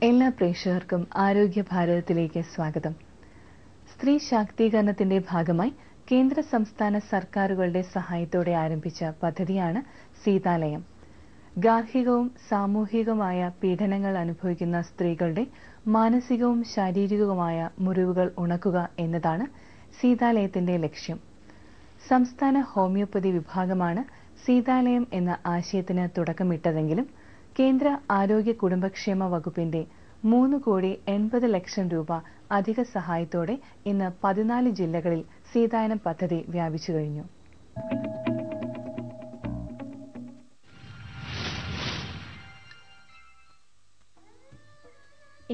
എല്ലാ പ്രേക്ഷകർക്കും ആരോഗ്യ ഭാരതത്തിലേക്ക് സ്വാഗതം. സ്ത്രീ ശാക്തീകരണത്തിന്റെ ഭാഗമായി കേന്ദ്ര സംസ്ഥാന സർക്കാരുകളുടെ സഹായത്തോടെ ആരംഭിച്ച പദ്ധതിയാണ് സീതാലയം. ഗാർഹികവും സാമൂഹികവുമായ പീഡനങ്ങൾ അനുഭവിക്കുന്ന സ്ത്രീകളുടെ മാനസികവും ശാരീരികവുമായ മുറിവുകൾ ഉണക്കുക എന്നതാണ് സീതാലയത്തിന്റെ ലക്ഷ്യം. സംസ്ഥാന ഹോമിയോപ്പതി വിഭാഗമാണ് സീതാലയം എന്ന ആശയത്തിന് തുടക്കമിട്ടതെങ്കിലും കേന്ദ്ര ആരോഗ്യ കുടുംബക്ഷേമ വകുപ്പിന്റെ 3,80,00,000 രൂപ അധിക സഹായത്തോടെ ഇന്ന് 14 ജില്ലകളിൽ സീതായനം പദ്ധതി വ്യാപിച്ചു കഴിഞ്ഞു.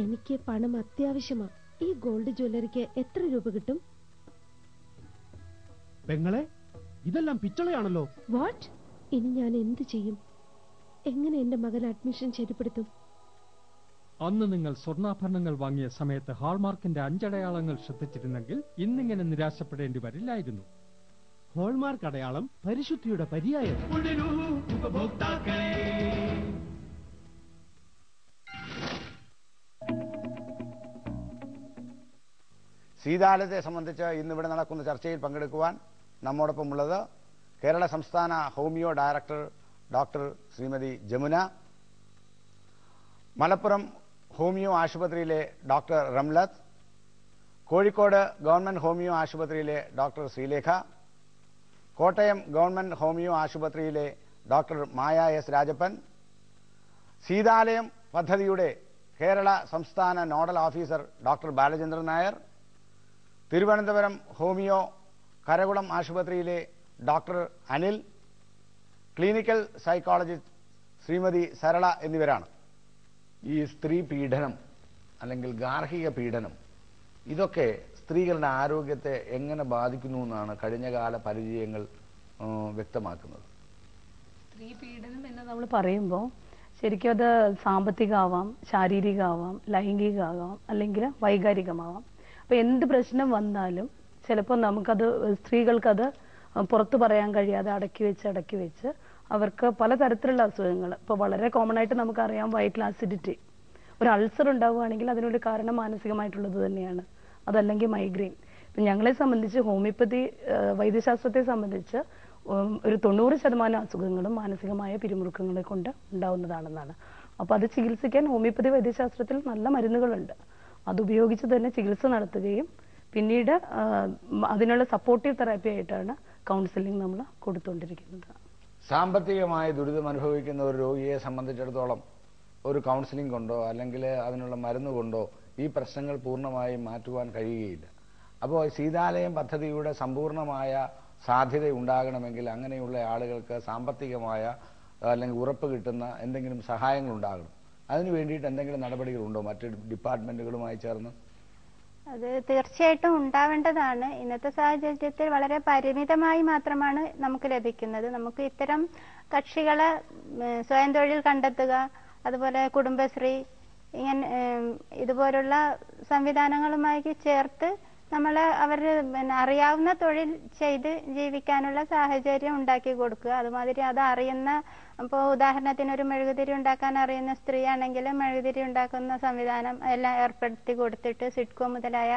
എനിക്ക് പണം അത്യാവശ്യമാണ്. ഈ ഗോൾഡ് ജ്വല്ലറിക്ക് എത്ര രൂപ കിട്ടും? പെങ്ങളെ, ഇതെല്ലാം പിച്ചളയാണല്ലോ. വാട്ട്? ഇനി ഞാൻ എന്ത് ചെയ്യും? എങ്ങനെ എന്റെ മകൻ അഡ്മിഷൻ ശരിപ്പെടുത്തും? അന്ന് നിങ്ങൾ സ്വർണ്ണാഭരണങ്ങൾ വാങ്ങിയ സമയത്ത് ഹാൾമാർക്കിന്റെ 5 അടയാളങ്ങൾ ശ്രദ്ധിച്ചിരുന്നെങ്കിൽ ഇന്നിങ്ങനെ നിരാശപ്പെടേണ്ടി വരില്ലായിരുന്നു. ഹോൾമാർക്ക് അടയാളം പരിശുദ്ധിയുടെ പര്യായം. സീതാലയത്തെ സംബന്ധിച്ച് ഇന്നിവിടെ നടക്കുന്ന ചർച്ചയിൽ പങ്കെടുക്കുവാൻ നമ്മോടൊപ്പമുള്ളത് കേരള സംസ്ഥാന homeo director doctor Shrimati Jamuna, Malappuram homeo ആശുപത്രിയിലെ doctor Ramlath, Kozhikode government homeo ആശുപത്രിയിലെ doctor Sreelekha, Kottayam government homeo ആശുപത്രിയിലെ ഡോക്ടർ മായ എസ് രാജപ്പൻ, സീതാലയം പദ്ധതിയുടെ കേരള സംസ്ഥാന nodal officer doctor Balachandran Nair, Thiruvananthapuram homeo Karakulam ആശുപത്രിയിലെ doctor Anil, clinical psychologist Shrimati Sarala എന്നിവരാണ്. ഈ സ്ത്രീ പീഡനം അല്ലെങ്കിൽ ഗാർഹിക പീഡനം ഇതൊക്കെ സ്ത്രീകളുടെ ആരോഗ്യത്തെ എങ്ങനെ ബാധിക്കുന്നു എന്നാണ് കഴിഞ്ഞകാല പരിചയങ്ങൾ വ്യക്തമാക്കുന്നത്. സ്ത്രീ പീഡനം എന്ന് നമ്മൾ പറയുമ്പോൾ ശരിക്കും അത് സാമ്പത്തികമാവാം, ശാരീരികമാവാം, ലൈംഗികമാവാം, അല്ലെങ്കിൽ വൈകാരികമാവാം. അപ്പോൾ എന്ത് പ്രശ്നം വന്നാലും ചിലപ്പോൾ നമുക്കത് സ്ത്രീകൾക്കത് പുറത്തു പറയാൻ കഴിയാതെ അടക്കി വെച്ച് അവർക്ക് പലതരത്തിലുള്ള അസുഖങ്ങൾ, ഇപ്പോൾ വളരെ കോമൺ ആയിട്ട് നമുക്കറിയാം വൈറ്റൽ ആസിഡിറ്റി. ഒരു അൾസർ ഉണ്ടാവുകയാണെങ്കിൽ അതിനൊരു കാരണം മാനസികമായിട്ടുള്ളത് തന്നെയാണ്. അതല്ലെങ്കിൽ മൈഗ്രെയിൻ. ഇപ്പം ഞങ്ങളെ സംബന്ധിച്ച് ഹോമിയോപ്പതി വൈദ്യശാസ്ത്രത്തെ സംബന്ധിച്ച് ഒരു 90% അസുഖങ്ങളും മാനസികമായ പിരിമുറുക്കങ്ങളെ കൊണ്ട് ഉണ്ടാവുന്നതാണെന്നാണ്. അപ്പോൾ അത് ചികിത്സിക്കാൻ ഹോമിയോപ്പതി വൈദ്യശാസ്ത്രത്തിൽ നല്ല മരുന്നുകളുണ്ട്. അതുപയോഗിച്ച് തന്നെ ചികിത്സ നടത്തുകയും പിന്നീട് അതിനുള്ള സപ്പോർട്ടീവ് തെറാപ്പി ആയിട്ടാണ് കൗൺസിലിംഗ് നമ്മൾ കൊടുത്തുകൊണ്ടിരിക്കുന്നത്. സാമ്പത്തികമായ ദുരിതം അനുഭവിക്കുന്ന ഒരു രോഗിയെ സംബന്ധിച്ചിടത്തോളം ഒരു കൗൺസിലിംഗ് കൊണ്ടോ അല്ലെങ്കിൽ അതിനുള്ള മരുന്ന് കൊണ്ടോ ഈ പ്രശ്നങ്ങൾ പൂർണ്ണമായും മാറ്റുവാൻ കഴിയുകയില്ല. അപ്പോൾ സീതാലയം പദ്ധതിയുടെ സമ്പൂർണ്ണമായ സാധ്യത ഉണ്ടാകണമെങ്കിൽ അങ്ങനെയുള്ള ആളുകൾക്ക് സാമ്പത്തികമായ അല്ലെങ്കിൽ ഉറപ്പ് കിട്ടുന്ന എന്തെങ്കിലും സഹായങ്ങൾ ഉണ്ടാകണം. അതിനു വേണ്ടിയിട്ട് എന്തെങ്കിലും നടപടികളുണ്ടോ മറ്റ് ഡിപ്പാർട്ട്മെന്റുകളുമായി ചേർന്ന്? അത് തീർച്ചയായിട്ടും ഉണ്ടാവേണ്ടതാണ്. ഇന്നത്തെ സാഹചര്യത്തിൽ വളരെ പരിമിതമായി മാത്രമാണ് നമുക്ക് ലഭിക്കുന്നത്. നമുക്ക് ഇത്തരം കക്ഷികളെ സ്വയം തൊഴിൽ കണ്ടെത്തുക, അതുപോലെ കുടുംബശ്രീ ഇതുപോലുള്ള സംവിധാനങ്ങളുമായി ചേർത്ത് അവർ അറിയാവുന്ന തൊഴിൽ ചെയ്ത് ജീവിക്കാനുള്ള സാഹചര്യം ഉണ്ടാക്കി കൊടുക്കുക. അതുമാതിരി അത് അറിയുന്ന, ഇപ്പോൾ ഉദാഹരണത്തിന് ഒരു മെഴുകുതിരി ഉണ്ടാക്കാൻ അറിയുന്ന സ്ത്രീ ആണെങ്കിൽ മെഴുകുതിരി ഉണ്ടാക്കുന്ന സംവിധാനം എല്ലാം ഏർപ്പെടുത്തി കൊടുത്തിട്ട് സിഡ്കോ മുതലായ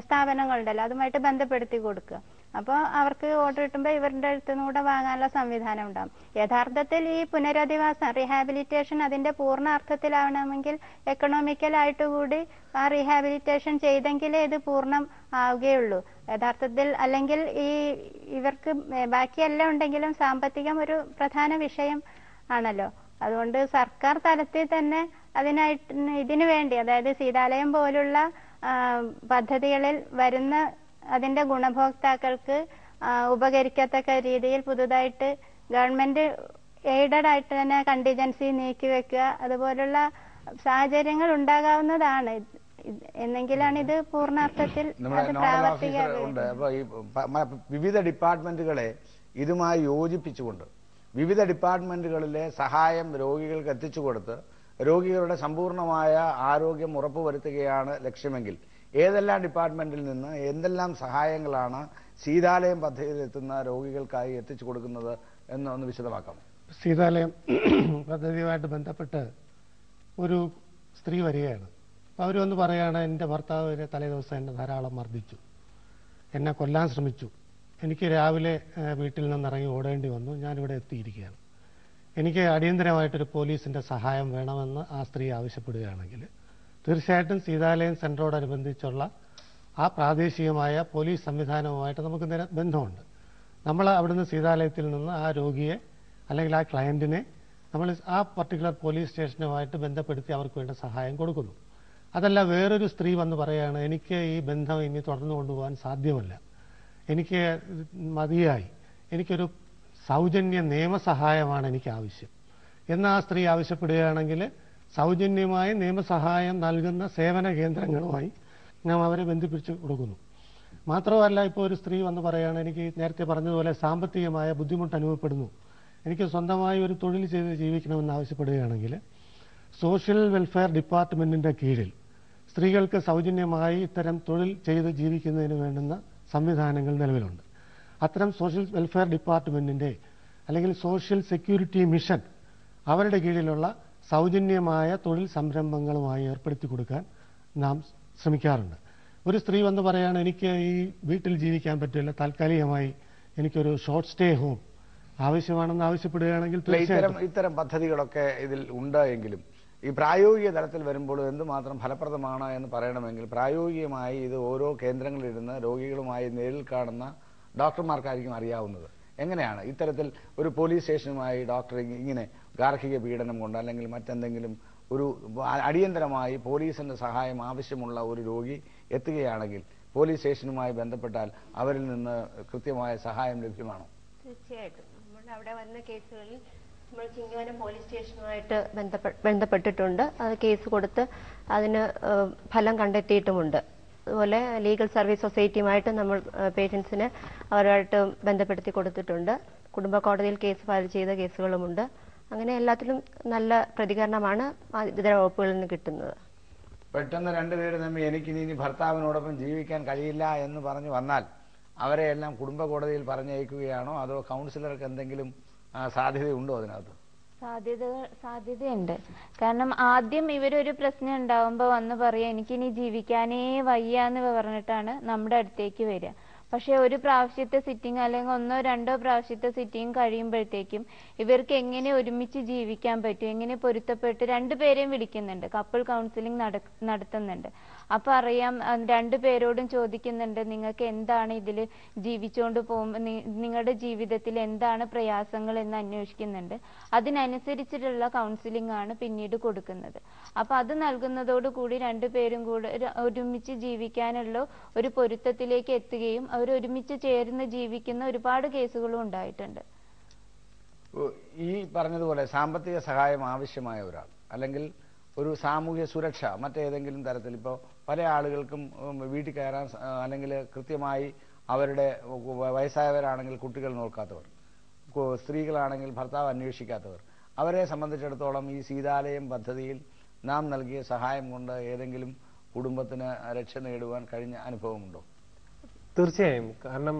സ്ഥാപനങ്ങളുണ്ടല്ലോ അതുമായിട്ട് ബന്ധപ്പെടുത്തി കൊടുക്കുക. അപ്പോൾ അവർക്ക് ഓർഡർ കിട്ടുമ്പോൾ ഇവരുടെ അടുത്ത് കൂടെ വാങ്ങാനുള്ള സംവിധാനം ഉണ്ടാകും. യഥാർത്ഥത്തിൽ ഈ പുനരധിവാസം റീഹാബിലിറ്റേഷൻ അതിന്റെ പൂർണ്ണ അർത്ഥത്തിലാവണമെങ്കിൽ എക്കണോമിക്കലായിട്ട് കൂടി ആ റീഹാബിലിറ്റേഷൻ ചെയ്തെങ്കിലേ ഇത് പൂർണ്ണം ആവുകയുള്ളൂ യഥാർത്ഥത്തിൽ. അല്ലെങ്കിൽ ഇവർക്ക് ബാക്കിയെല്ലാം ഉണ്ടെങ്കിലും സാമ്പത്തികം ഒരു പ്രധാന വിഷയം ആണല്ലോ. അതുകൊണ്ട് സർക്കാർ തലത്തിൽ തന്നെ ഇതിനു വേണ്ടി, അതായത് സീതാലയം പോലുള്ള പദ്ധതികളിൽ വരുന്ന അതിന്റെ ഗുണഭോക്താക്കൾക്ക് ഉപകരിക്കത്തക്ക രീതിയിൽ പുതുതായിട്ട് ഗവൺമെന്റ് എയ്ഡഡ് ആയിട്ട് തന്നെ കണ്ടിജൻസി നീക്കിവെക്കുക, അതുപോലുള്ള സാഹചര്യങ്ങൾ ഉണ്ടാകാവുന്നതാണ്. എന്നെങ്കിലാണ് ഇത് പൂർണ്ണാർത്ഥത്തിൽ പ്രാവർത്തികമാകുന്നത്. വിവിധ ഡിപ്പാർട്ട്മെന്റുകളെ ഇതുമായി യോജിപ്പിച്ചുകൊണ്ട് വിവിധ ഡിപ്പാർട്ട്മെന്റുകളിലെ സഹായം രോഗികൾക്ക് എത്തിച്ചു കൊടുത്ത് രോഗികളുടെ സമ്പൂർണമായ ആരോഗ്യം ഉറപ്പുവരുത്തുകയാണ് ലക്ഷ്യമെങ്കിൽ ഏതെല്ലാം ഡിപ്പാർട്ട്മെന്റിൽ നിന്ന് എന്തെല്ലാം സഹായങ്ങളാണ് സീതാലയം പദ്ധതിയിലെത്തുന്ന രോഗികൾക്കായി എത്തിച്ചു കൊടുക്കുന്നത് എന്നൊന്ന് വിശദമാക്കാം. സീതാലയം പദ്ധതിയുമായിട്ട് ബന്ധപ്പെട്ട് ഒരു സ്ത്രീ വരികയാണ്. അപ്പോൾ അവർ വന്ന് പറയുകയാണ്, എൻ്റെ ഭർത്താവ് തലേദിവസം എന്നെ ധാരാളം മർദ്ദിച്ചു, എന്നെ കൊല്ലാൻ ശ്രമിച്ചു, എനിക്ക് രാവിലെ വീട്ടിൽ നിന്നിറങ്ങി ഓടേണ്ടി വന്നു, ഞാനിവിടെ എത്തിയിരിക്കുകയാണ്, എനിക്ക് അടിയന്തരമായിട്ടൊരു പോലീസിൻ്റെ സഹായം വേണമെന്ന് ആ സ്ത്രീ ആവശ്യപ്പെടുകയാണെങ്കിൽ തീർച്ചയായിട്ടും സീതാലയം സെൻ്ററോടനുബന്ധിച്ചുള്ള ആ പ്രാദേശികമായ പോലീസ് സംവിധാനവുമായിട്ട് നമുക്ക് ബന്ധമുണ്ട്. നമ്മൾ അവിടുന്ന് സീതാലയത്തിൽ നിന്ന് ആ രോഗിയെ അല്ലെങ്കിൽ ആ ക്ലയൻറ്റിനെ നമ്മൾ ആ പർട്ടിക്കുലർ പോലീസ് സ്റ്റേഷനുമായിട്ട് ബന്ധപ്പെടുത്തി അവർക്ക് വേണ്ട സഹായം കൊടുക്കുന്നു. അതല്ല വേറൊരു സ്ത്രീ വന്ന് പറയുകയാണ്, എനിക്ക് ഈ ബന്ധം ഇനി തുടർന്നു കൊണ്ടുപോകാൻ സാധ്യമല്ല, എനിക്ക് മതിയായി, എനിക്കൊരു സൗജന്യ നിയമസഹായമാണ് എനിക്ക് ആവശ്യം എന്ന് ആ സ്ത്രീ ആവശ്യപ്പെടുകയാണെങ്കിൽ സൗജന്യമായ നിയമസഹായം നൽകുന്ന സേവന കേന്ദ്രങ്ങളുമായി നാം അവരെ ബന്ധിപ്പിച്ച് കൊടുക്കുന്നു. മാത്രമല്ല, ഇപ്പോൾ ഒരു സ്ത്രീ വന്ന് പറയുകയാണ്, എനിക്ക് നേരത്തെ പറഞ്ഞതുപോലെ സാമ്പത്തികമായ ബുദ്ധിമുട്ട് അനുഭവപ്പെടുന്നു, എനിക്ക് സ്വന്തമായി ഒരു തൊഴിൽ ചെയ്ത് ജീവിക്കണമെന്ന് ആവശ്യപ്പെടുകയാണെങ്കിൽ സോഷ്യൽ വെൽഫെയർ ഡിപ്പാർട്ട്മെൻറ്റിൻ്റെ കീഴിൽ സ്ത്രീകൾക്ക് സൗജന്യമായി ഇത്തരം തൊഴിൽ ചെയ്ത് ജീവിക്കുന്നതിന് വേണ്ടുന്ന സംവിധാനങ്ങൾ നിലവിലുണ്ട്. അത്തരം സോഷ്യൽ വെൽഫെയർ ഡിപ്പാർട്ട്മെൻറ്റിൻ്റെ അല്ലെങ്കിൽ സോഷ്യൽ സെക്യൂരിറ്റി മിഷൻ അവരുടെ കീഴിലുള്ള സൗജന്യമായ തൊഴിൽ സംരംഭങ്ങളുമായി ഏർപ്പെടുത്തി കൊടുക്കാൻ നാം ശ്രമിക്കാറുണ്ട്. ഒരു സ്ത്രീ വന്ന് പറയുകയാണ്, എനിക്ക് ഈ വീട്ടിൽ ജീവിക്കാൻ പറ്റില്ല, താൽക്കാലികമായി എനിക്കൊരു ഷോർട്ട് സ്റ്റേ ഹോം ആവശ്യമാണെന്ന് ആവശ്യപ്പെടുകയാണെങ്കിൽ ഇത്തരം പദ്ധതികളൊക്കെ ഇതിൽ ഉണ്ട്. എങ്കിലും ഈ പ്രായോഗിക തലത്തിൽ വരുമ്പോൾ എന്തുമാത്രം ഫലപ്രദമാണ് എന്ന് പറയണമെങ്കിൽ പ്രായോഗികമായി ഇത് ഓരോ കേന്ദ്രങ്ങളിലിരുന്ന് രോഗികളുമായി നേരിൽ കാണുന്ന ഡോക്ടർമാർക്കായിരിക്കും അറിയാവുന്നത്. എങ്ങനെയാണ് ഇത്തരത്തിൽ ഒരു പോലീസ് സ്റ്റേഷനുമായി ഡോക്ടർ ഇങ്ങനെ ഗാർഹിക പീഡനം കൊണ്ട് അല്ലെങ്കിൽ മറ്റെന്തെങ്കിലും ഒരു അടിയന്തരമായി പോലീസിന്റെ സഹായം ആവശ്യമുള്ള ഒരു രോഗി എത്തുകയാണെങ്കിൽ പോലീസ് സ്റ്റേഷനുമായി ബന്ധപ്പെട്ടാൽ അവരിൽ നിന്ന് കൃത്യമായ സഹായം ലഭ്യമാണോ? തീർച്ചയായിട്ടും നമ്മുടെ അവിടെ വന്ന കേസുകളിൽ നമ്മൾ ചിങ്ങവനം പോലീസ് സ്റ്റേഷനുമായിട്ട് ബന്ധപ്പെട്ടിട്ടുണ്ട്. അത് കേസ് കൊടുത്ത് അതിന് ഫലം കണ്ടെത്തിയിട്ടുമുണ്ട്. അതുപോലെ ലീഗൽ സർവീസ് സൊസൈറ്റിയുമായിട്ട് നമ്മൾ പേഷ്യൻസിനെ അവരുമായിട്ട് ബന്ധപ്പെടുത്തി കൊടുത്തിട്ടുണ്ട്. കുടുംബ കോടതിയിൽ കേസ് ഫയൽ ചെയ്ത കേസുകളുമുണ്ട്. അങ്ങനെ എല്ലാത്തിലും നല്ല പ്രതികരണമാണ് ഇതര വകുപ്പുകളിൽ നിന്ന് കിട്ടുന്നത്. പെട്ടെന്ന് രണ്ടുപേര് തമ്മിൽ എനിക്കിനി ഭർത്താവിനോടൊപ്പം ജീവിക്കാൻ കഴിയില്ല എന്ന് പറഞ്ഞു വന്നാൽ അവരെ എല്ലാം കുടുംബ കോടതിയിൽ പറഞ്ഞയക്കുകയാണോ അതോ കൗൺസിലർക്ക് എന്തെങ്കിലും സാധ്യതയുണ്ടോ അതിനകത്ത്? സാധ്യതയുണ്ട്. കാരണം ആദ്യം ഇവരൊരു പ്രശ്നം ഉണ്ടാവുമ്പോൾ വന്ന് പറയാം എനിക്കിനി ജീവിക്കാനേ വയ്യ എന്ന് പറഞ്ഞിട്ടാണ് നമ്മുടെ അടുത്തേക്ക് വരിക. പക്ഷെ ഒരു പ്രാവശ്യത്തെ സിറ്റിംഗ് അല്ലെങ്കിൽ 1-2 പ്രാവശ്യത്തെ സിറ്റിംഗ് കഴിയുമ്പോഴത്തേക്കും ഇവർക്ക് എങ്ങനെ ഒരുമിച്ച് ജീവിക്കാൻ പറ്റും, എങ്ങനെ പൊരുത്തപ്പെട്ട് രണ്ടുപേരെയും വിളിക്കുന്നുണ്ട്, കപ്പിൾ കൗൺസിലിംഗ് നടത്തുന്നുണ്ട്. അപ്പൊ അറിയാം, രണ്ടുപേരോടും ചോദിക്കുന്നുണ്ട് നിങ്ങൾക്ക് എന്താണ് ഇതിൽ ജീവിച്ചുകൊണ്ട് പോകുമ്പോൾ നിങ്ങളുടെ ജീവിതത്തിൽ എന്താണ് പ്രയാസങ്ങൾ എന്ന് അന്വേഷിക്കുന്നുണ്ട്. അതിനനുസരിച്ചിട്ടുള്ള കൗൺസിലിംഗ് ആണ് പിന്നീട് കൊടുക്കുന്നത്. അപ്പൊ അത് നൽകുന്നതോടുകൂടി രണ്ടുപേരും കൂടെ ഒരുമിച്ച് ജീവിക്കാനുള്ള ഒരു പൊരുത്തത്തിലേക്ക് എത്തുകയും അവർ ഒരുമിച്ച് ചേർന്ന് ജീവിക്കുന്ന ഒരുപാട് കേസുകളും ഉണ്ടായിട്ടുണ്ട്. ഈ പറഞ്ഞതുപോലെ സാമ്പത്തിക സഹായം ആവശ്യമായ ഒരാൾ അല്ലെങ്കിൽ ഒരു സാമൂഹ്യ സുരക്ഷ മറ്റേതെങ്കിലും തരത്തിൽ ഇപ്പോൾ പല ആളുകൾക്കും വീട്ടിൽ കയറാൻ അല്ലെങ്കിൽ കൃത്യമായി അവരുടെ വയസ്സായവരാണെങ്കിൽ കുട്ടികൾ നോക്കാത്തവർ, സ്ത്രീകളാണെങ്കിൽ ഭർത്താവ് അന്വേഷിക്കാത്തവർ, അവരെ സംബന്ധിച്ചിടത്തോളം ഈ സീതാലയം പദ്ധതിയിൽ നാം നൽകിയ സഹായം കൊണ്ട് ഏതെങ്കിലും കുടുംബത്തിന് രക്ഷ നേടുവാൻ കഴിഞ്ഞ അനുഭവമുണ്ടോ? തീർച്ചയായും. കാരണം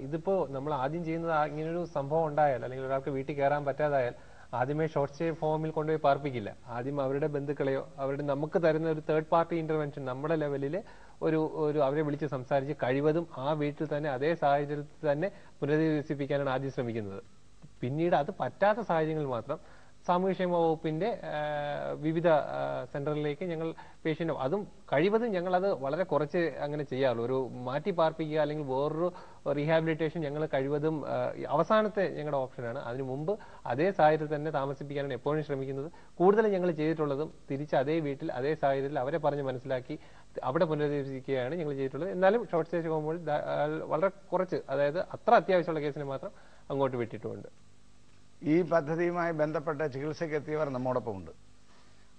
ഇതിപ്പോ നമ്മൾ ആദ്യം ചെയ്യുന്നത് ഇങ്ങനൊരു സംഭവം ഉണ്ടായാൽ അല്ലെങ്കിൽ ഒരാൾക്ക് വീട്ടിൽ കയറാൻ പറ്റാതായാൽ ആദ്യമേ ഷോർട്ട് സ്റ്റേ ഹോമിൽ കൊണ്ടുപോയി പാർപ്പിക്കില്ല. ആദ്യം അവരുടെ ബന്ധുക്കളെയോ അവരുടെ നമുക്ക് തരുന്ന ഒരു തേർഡ് പാർട്ടി ഇന്റർവെൻഷൻ നമ്മുടെ ലെവലിൽ ഒരു അവരെ വിളിച്ച് സംസാരിച്ച് കഴിവതും ആ വീട്ടിൽ തന്നെ അതേ സാഹചര്യത്തിൽ തന്നെ പുനരധിവസിപ്പിക്കാനാണ് ആദ്യം ശ്രമിക്കുന്നത്. പിന്നീട് അത് പറ്റാത്ത സാഹചര്യങ്ങളിൽ മാത്രം സാമൂഹ്യക്ഷേമ വകുപ്പിന്റെ വിവിധ സെന്ററിലേക്ക് ഞങ്ങൾ പേഷ്യന്റ്, അതും കഴിവതും ഞങ്ങൾ അത് വളരെ കുറച്ച് അങ്ങനെ ചെയ്യാറുള്ളൂ. ഒരു മാറ്റി പാർപ്പിക്കുക അല്ലെങ്കിൽ വേറൊരു റീഹാബിലിറ്റേഷൻ ഞങ്ങൾ കഴിവതും അവസാനത്തെ ഞങ്ങളുടെ ഓപ്ഷനാണ്. അതിനു മുമ്പ് അതേ സാഹചര്യത്തിൽ തന്നെ താമസിപ്പിക്കാനാണ് എപ്പോഴും ശ്രമിക്കുന്നത്. കൂടുതലും ഞങ്ങൾ ചെയ്തിട്ടുള്ളതും തിരിച്ച് അതേ വീട്ടിൽ അതേ സാഹചര്യത്തിൽ അവരെ പറഞ്ഞ് മനസ്സിലാക്കി അവിടെ പുനരധിവസിക്കുകയാണ് ഞങ്ങൾ ചെയ്തിട്ടുള്ളത്. എന്നാലും ഷോർട്ട് സ്റ്റേ പോകുമ്പോൾ വളരെ കുറച്ച്, അതായത് അത്ര അത്യാവശ്യമുള്ള കേസിന് മാത്രം അങ്ങോട്ട് വിട്ടിട്ടുമുണ്ട്. ഈ പദ്ധതിയുമായി ബന്ധപ്പെട്ട ചികിത്സയ്ക്ക് എത്തിയവർ നമ്മോടൊപ്പം ഉണ്ട്.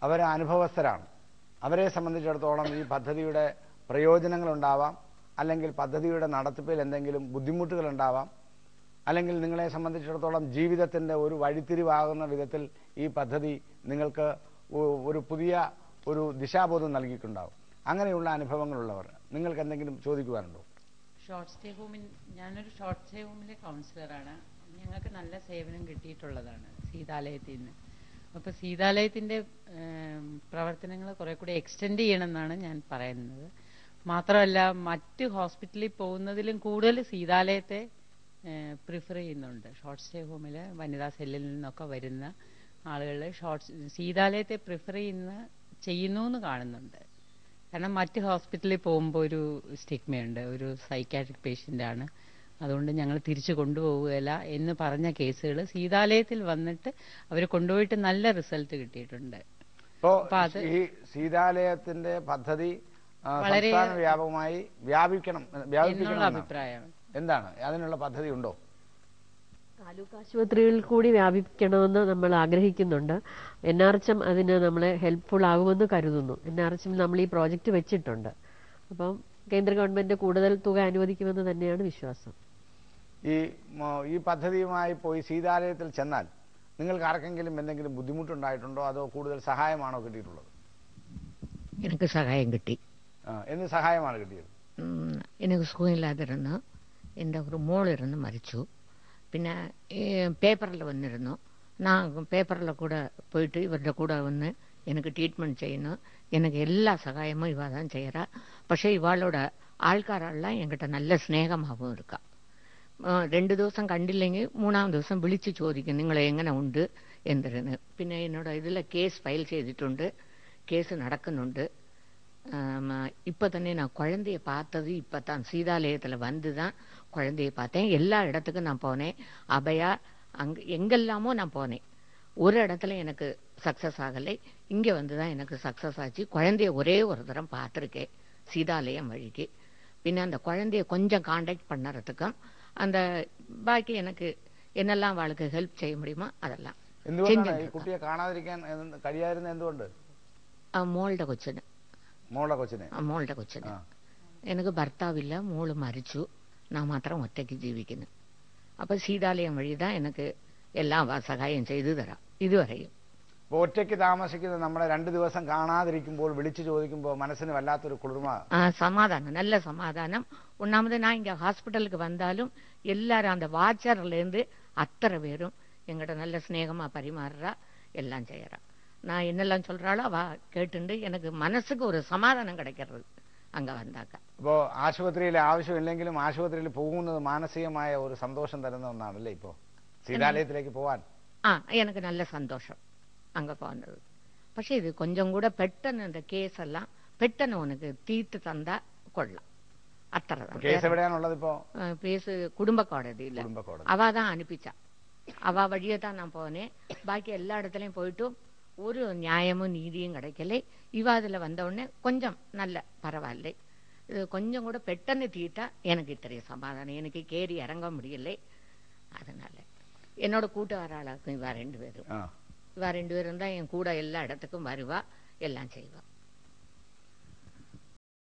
അവർ അനുഭവസ്ഥരാണ്. അവരെ സംബന്ധിച്ചിടത്തോളം ഈ പദ്ധതിയുടെ പ്രയോജനങ്ങളുണ്ടാവാം, അല്ലെങ്കിൽ പദ്ധതിയുടെ നടത്തിപ്പിൽ എന്തെങ്കിലും ബുദ്ധിമുട്ടുകൾ ഉണ്ടാവാം, അല്ലെങ്കിൽ നിങ്ങളെ സംബന്ധിച്ചിടത്തോളം ജീവിതത്തിൻ്റെ ഒരു വഴിത്തിരിവാകുന്ന വിധത്തിൽ ഈ പദ്ധതി നിങ്ങൾക്ക് ഒരു പുതിയ ഒരു ദിശാബോധം നൽകിയിട്ടുണ്ടാവും. അങ്ങനെയുള്ള അനുഭവങ്ങളുള്ളവർ നിങ്ങൾക്ക് എന്തെങ്കിലും ചോദിക്കുവാനുണ്ടോ? ഞാനൊരു ഷോർട്ട് സ്റ്റേ ഹോമിലെ കൗൺസിലറാണ്. ഞങ്ങൾക്ക് നല്ല സേവനം കിട്ടിയിട്ടുള്ളതാണ് സീതാലയത്തിൽ നിന്ന്. അപ്പൊ സീതാലയത്തിന്റെ പ്രവർത്തനങ്ങൾ കുറെ കൂടി എക്സ്റ്റെൻഡ് ചെയ്യണമെന്നാണ് ഞാൻ പറയുന്നത്. മാത്രമല്ല മറ്റ് ഹോസ്പിറ്റലിൽ പോകുന്നതിലും കൂടുതൽ സീതാലയത്തെ പ്രിഫർ ചെയ്യുന്നുണ്ട്. ഷോർട്ട് സ്റ്റേ ഹോമിൽ വനിതാ സെല്ലിൽ നിന്നൊക്കെ വരുന്ന ആളുകൾ സീതാലയത്തെ പ്രിഫർ ചെയ്യുന്നു എന്ന് കാണുന്നുണ്ട്. കാരണം മറ്റ് ഹോസ്പിറ്റലിൽ പോകുമ്പോൾ ഒരു സ്റ്റിഗ്മയുണ്ട്, ഒരു സൈക്കാട്രിക് പേഷ്യന്റ് ആണ്, അതുകൊണ്ട് ഞങ്ങൾ തിരിച്ചു കൊണ്ടുപോവുകയില്ല എന്ന് പറഞ്ഞ കേസുകൾ സീതാലയത്തിൽ വന്നിട്ട് അവർ കൊണ്ടുപോയിട്ട് നല്ല റിസൾട്ട് കിട്ടിയിട്ടുണ്ട്. അപ്പൊ അത് ഈ സീതാലയത്തിന്റെ പദ്ധതി വളരെ സംസ്ഥാന വ്യാപകമായി വ്യാപിക്കണം അഭിപ്രായമാണ്. എന്താണ് അതിനുള്ള പദ്ധതി ഉണ്ടോ? താലൂക്ക് ആശുപത്രികളിൽ കൂടി വ്യാപിക്കണമെന്ന് നമ്മൾ ആഗ്രഹിക്കുന്നുണ്ട്. NRHM അതിന് നമ്മളെ ഹെൽപ്ഫുൾ ആകുമെന്ന് കരുതുന്നു. NRHM നമ്മൾ ഈ പ്രോജക്റ്റ് വെച്ചിട്ടുണ്ട്. അപ്പം കേന്ദ്ര ഗവൺമെന്റ് കൂടുതൽ തുക അനുവദിക്കുമെന്ന് തന്നെയാണ് വിശ്വാസം. ഈ പദ്ധതിയുമായി പോയി സീതാലയത്തിൽ ചെന്നാൽ നിങ്ങൾക്ക് ആർക്കെങ്കിലും എന്തെങ്കിലും ബുദ്ധിമുട്ടുണ്ടായിട്ടുണ്ടോ, അതോ കൂടുതൽ സഹായമാണോ കിട്ടിയിട്ടുള്ളത്? എനിക്ക് സഹായം കിട്ടി. എന്ത് സഹായമാണ് കിട്ടിയത്? എനിക്ക് സുഖമില്ലാതിരുന്നു, എൻ്റെ ഒരു മോളിരുന്ന് മരിച്ചു. പിന്നെ പേപ്പറിൽ വന്നിരുന്നു, ഞാൻ പേപ്പറിൽ കൂടെ പോയിട്ട് ഇവരുടെ കൂടെ വന്ന് എനിക്ക് ട്രീറ്റ്മെന്റ് ചെയ്യുന്നു. எனக்கு எல்லா சகாயமும் இவா தான் செய்யறா. പക്ഷെ ഇവാളോட ആൾക്കാരെല്ലാം എൻകിட்ட നല്ല സ്നേഹമാവും ഇരിക്കാം. 2 ദിവസം കണ്ടില്ലെങ്കിൽ 3-ാം ദിവസം വിളിച്ചു ചോദിക്കും നിങ്ങൾ എങ്ങനെ ഉണ്ട് എന്തിരുന്ന്. പിന്നെ എന്നോട് ഇതിൽ കേസ് ഫയൽ ചെയ്തിട്ടുണ്ട്, കേസ് നടക്കുന്നുണ്ട്. இப்போ തന്നെ நான் குழந்தைய பார்த்தது இப்போ தான் சீதாலயத்தில் வந்து தான் குழந்தைய பார்த்தேன். எல்லா இடத்துக்கும் நான் போனேன், அபயா எங்கெல்லாமோ நான் போனேன். ஒரு இடத்துல எனக்கு சக்சஸ் ஆகலை, இங்கே வந்து தான் எனக்கு சக்சஸ் ஆச்சு. குழந்தைய ஒரே ஒரு தரம் பார்த்துருக்கேன் சீதாலயம் வழிக்கு. பின்ன அந்த குழந்தைய கொஞ்சம் காண்டாக்ட் பண்ணுறதுக்கும் அந்த ബാക്കി എനിക്ക് എന്നെല്ലാം അവൾക്ക് ഹെൽപ്പ് ചെയ്യാൻ முடியுமோ അതെല്ലാം. കുട്ടിയെ കാണാതിരിക്കാൻ കഴിയാതിരുന്ന എന്തുകൊണ്ട്? മോളുടെ കൊച്ചിന് എനിക്ക് ഭർത്താവില്ല, മോള് മരിച്ചു, ഞാൻ മാത്രം ഒറ്റയ്ക്ക് ജീവിക്കുന്നു. അപ്പൊ സീതാലയം വഴിതാ എനിക്ക് എല്ലാം സഹായം ചെയ്തു തരാം ഇതുവരെയും. ഒറ്റയ്ക്ക് താമസിക്കുന്നത് നമ്മളെ 2 ദിവസം കാണാതിരിക്കുമ്പോൾ വിളിച്ചു ചോദിക്കുമ്പോൾ മനസ്സിന് വല്ലാത്തൊരു കുളിർമ, സമാധാനം, നല്ല സമാധാനം. ഒന്നാമത് ഞാൻ ഇങ്ങ ഹോസ്പിറ്റലുக்கு வந்தாலும் எல்லாரும் அந்த வாட்சர்ல இருந்து அத்தனை பேரும் எங்கிட்ட நல்ல ஸ்நேகமா பரிமாறுறா, எல்லாம் செய்யறா. நான் என்னெல்லாம் சொல்றாளோ அவ கேட்டுண்டு எனக்கு മനസ്സുக்கு ഒരു സമാധാനം கிடைக்கிறது അങ്ക വന്നാക്ക. ഇപ്പോ ആശുപത്രിയിലെ ആവശ്യമില്ലെങ്കിലും ആശുപത്രിയിൽ പോകുന്നത് മാനസികമായ ഒരു സന്തോഷം തരുന്ന ഒന്നാണല്ലേ ഇപ്പോ സീതാലയത്തിലേക്ക് പോവാൻ? எனக்கு நல்ல சந்தோஷம் அங்க போனது. പക്ഷെ ഇത് கொஞ்சம் கூட പെട്ടെന്ന് இந்த கேஸ் எல்லாம் പെട്ടെന്ന് உனக்கு தீர்த்து தந்தா கொள்ளலாம், അത്രதான். കേസ് എവിടെയാണുള്ളത് ഇപ്പോ? കേസ് കുടുംബ കോടതിയില്ല, അവ അനുപ്പിച്ച അവ വഴിയെ தான் நான் போனேன். ബാക്കി எல்லா இடத்துலயும் போயிட்டும் ஒரு நியாயமும் நீதியும் கிடைக்கல. இவ அதுல வந்த உடனே கொஞ்சம் நல்ல பரவாயில்லை. இது கொஞ்சம் கூட பெட்டன்னு தீட்டா எனக்கு இத்தனை சமாதானம், எனக்கு கேறி இறங்க முடியல. அதனால என்னோட கூட்டுக்கார ஆளாக்கும் இவா 2 பேரும் தான் என் கூட எல்லா இடத்துக்கும் வருவா, எல்லாம் செய்வா.